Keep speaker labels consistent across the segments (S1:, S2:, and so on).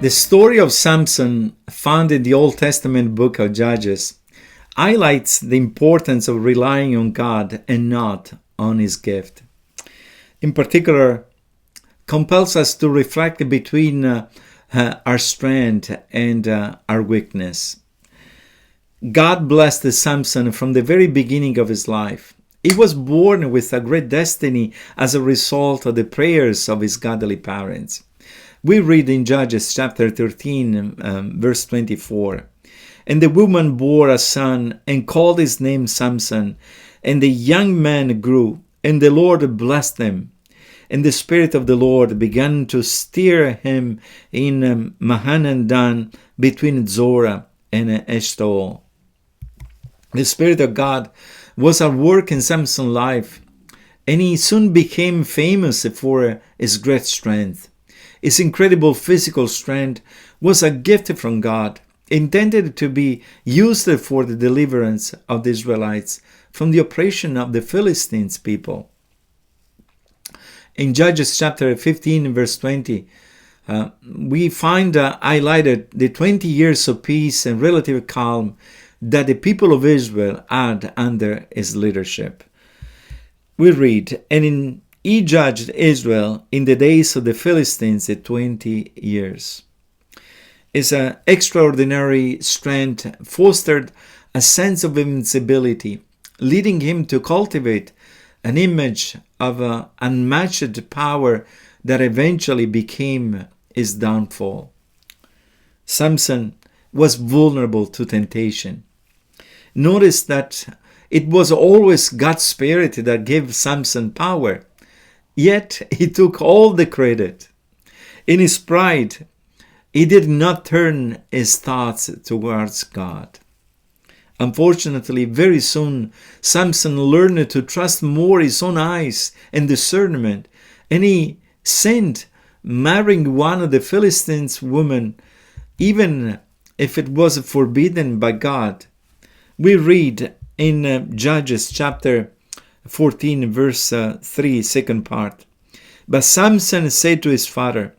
S1: The story of Samson, found in the Old Testament book of Judges, highlights the importance of relying on God and not on his gift. In particular, compels us to reflect between our strength and our weakness. God blessed Samson from the very beginning of his life. He was born with a great destiny as a result of the prayers of his godly parents. We read in Judges chapter 13, verse 24, "And the woman bore a son and called his name Samson. And the young man grew, and the Lord blessed him. And the Spirit of the Lord began to stir him in Mahanadan between Zorah and Eshtaol." The Spirit of God was at work in Samson's life, and he soon became famous for his great strength. His incredible physical strength was a gift from God, intended to be used for the deliverance of the Israelites from the oppression of the Philistines people. In Judges chapter 15, verse 20, we find highlighted the 20 years of peace and relative calm that the people of Israel had under his leadership. We read, "And he judged Israel in the days of the Philistines 20 years. His extraordinary strength fostered a sense of invincibility, leading him to cultivate an image of unmatched power that eventually became his downfall. Samson was vulnerable to temptation. Notice that it was always God's Spirit that gave Samson power, yet he took all the credit. In his pride, he did not turn his thoughts towards God. Unfortunately, very soon, Samson learned to trust more his own eyes and discernment, and he sinned, marrying one of the Philistines' women, even if it was forbidden by God. We read in Judges chapter 14, verse 3, second part, "But Samson said to his father,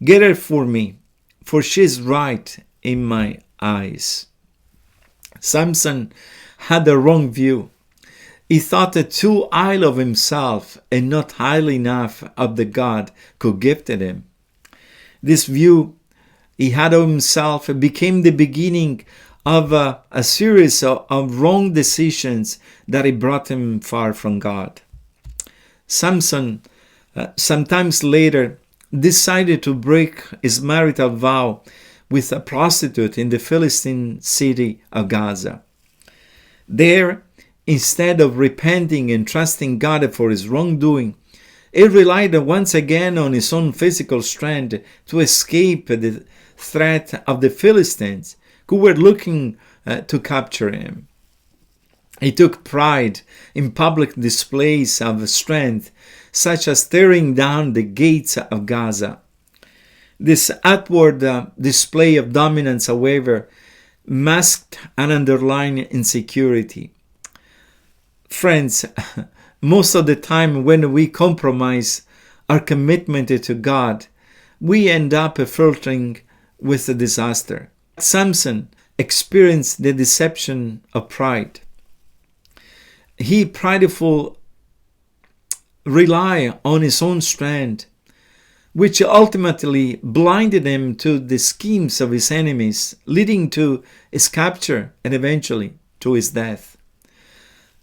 S1: 'Get her for me, for she is right in my eyes.'" Samson had a wrong view. He thought too highly of himself and not highly enough of the God who gifted him. This view he had of himself became the beginning of a series of wrong decisions that he brought him far from God. Samson, sometimes later, decided to break his marital vow with a prostitute in the Philistine city of Gaza. There, instead of repenting and trusting God for his wrongdoing, he relied once again on his own physical strength to escape the threat of the Philistines, who were looking to capture him. He took pride in public displays of strength, such as tearing down the gates of Gaza. This outward display of dominance, however, masked an underlying insecurity. Friends, most of the time when we compromise our commitment to God, we end up flirting with a disaster. Samson experienced the deception of pride. He prideful relied on his own strength, which ultimately blinded him to the schemes of his enemies, leading to his capture and eventually to his death.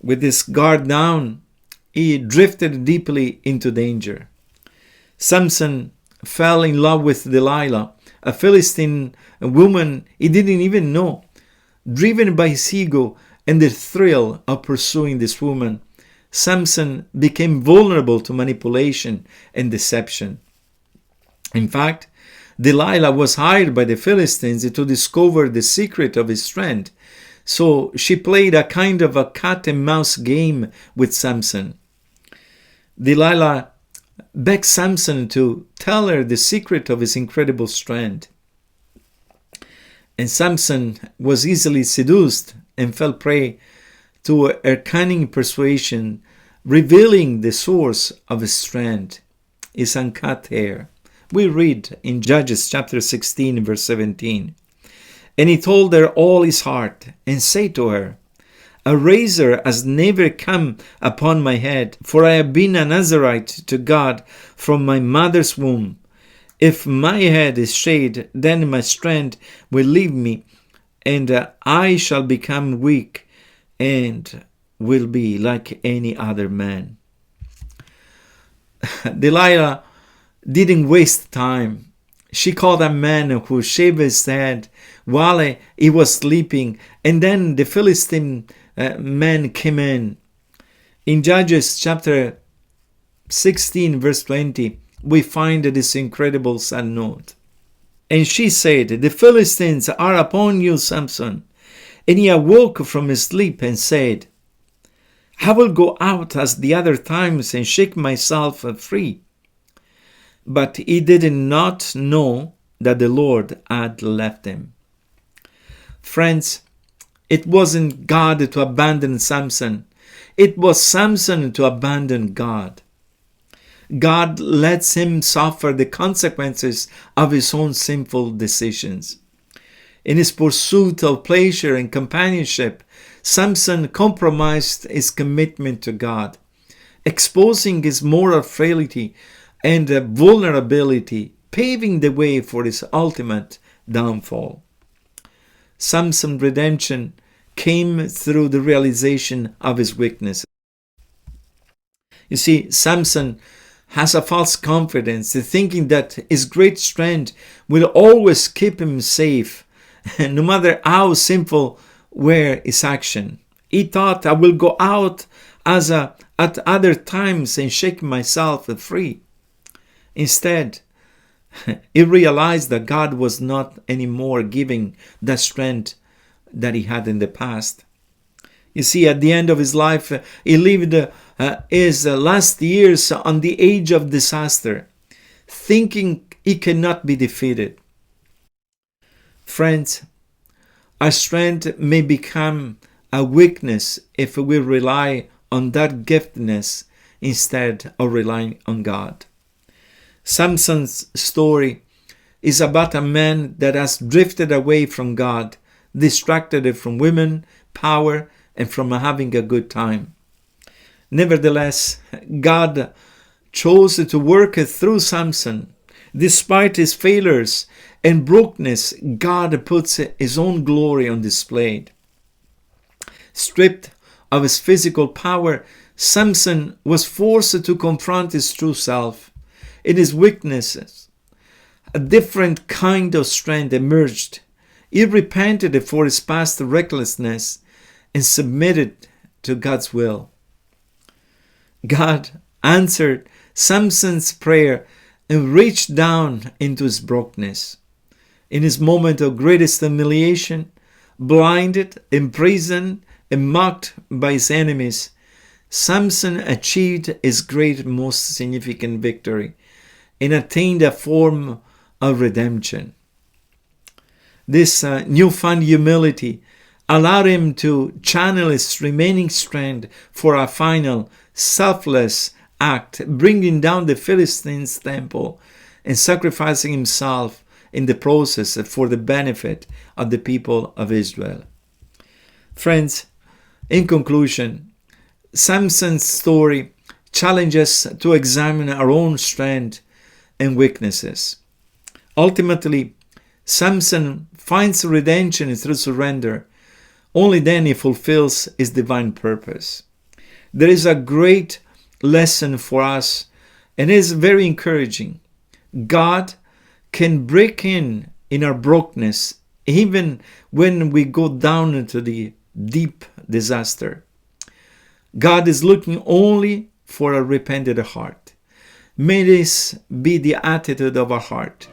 S1: With his guard down, he drifted deeply into danger. Samson fell in love with Delilah, a Philistine woman he didn't even know. Driven by his ego and the thrill of pursuing this woman, Samson became vulnerable to manipulation and deception. In fact, Delilah was hired by the Philistines to discover the secret of his strength, so she played a kind of a cat and mouse game with Samson. Delilah begged Samson to tell her the secret of his incredible strength. And Samson was easily seduced and fell prey to her cunning persuasion, revealing the source of his strength, his uncut hair, We read in Judges chapter 16, verse 17, "And he told her all his heart, and said to her, A razor has never come upon my head, for I have been a Nazarite to God from my mother's womb. If my head is shaved, then my strength will leave me, and I shall become weak, and will be like any other man." Delilah didn't waste time. She called a man who shaved his head while he was sleeping, and then the Philistine man came in. In Judges chapter 16, verse 20, we find this incredible sad note. "And she said, The Philistines are upon you, Samson. And he awoke from his sleep and said, I will go out as the other times and shake myself free. But he did not know that the Lord had left him." Friends, it wasn't God to abandon Samson. It was Samson to abandon God. God lets him suffer the consequences of his own sinful decisions. In his pursuit of pleasure and companionship, Samson compromised his commitment to God, exposing his moral frailty and vulnerability, paving the way for his ultimate downfall. Samson's redemption came through the realization of his weaknesses. You see, Samson has a false confidence, thinking that his great strength will always keep him safe, no matter how sinful were his action. He thought, I will go out at other times and shake myself free. Instead, he realized that God was not anymore giving the strength that he had in the past. You see, at the end of his life, he lived his last years on the edge of disaster, thinking he cannot be defeated. Friends, our strength may become a weakness if we rely on that giftedness instead of relying on God. Samson's story is about a man that has drifted away from God, distracted from women, power, and from having a good time. Nevertheless, God chose to work through Samson. Despite his failures and brokenness, God puts his own glory on display. Stripped of his physical power, Samson was forced to confront his true self. In his weaknesses, a different kind of strength emerged. He repented for his past recklessness and submitted to God's will. God answered Samson's prayer and reached down into his brokenness. In his moment of greatest humiliation, blinded, imprisoned, and mocked by his enemies, Samson achieved his great, most significant victory and attained a form of redemption. This newfound humility allowed him to channel his remaining strength for a final, selfless act, bringing down the Philistines' temple and sacrificing himself in the process for the benefit of the people of Israel. Friends, in conclusion, Samson's story challenges us to examine our own strength and weaknesses. Ultimately, Samson finds redemption through surrender. Only then he fulfills his divine purpose. There is a great lesson for us, and it is very encouraging. God can break in our brokenness even when we go down into the deep disaster. God is looking only for a repentant heart. May this be the attitude of our heart.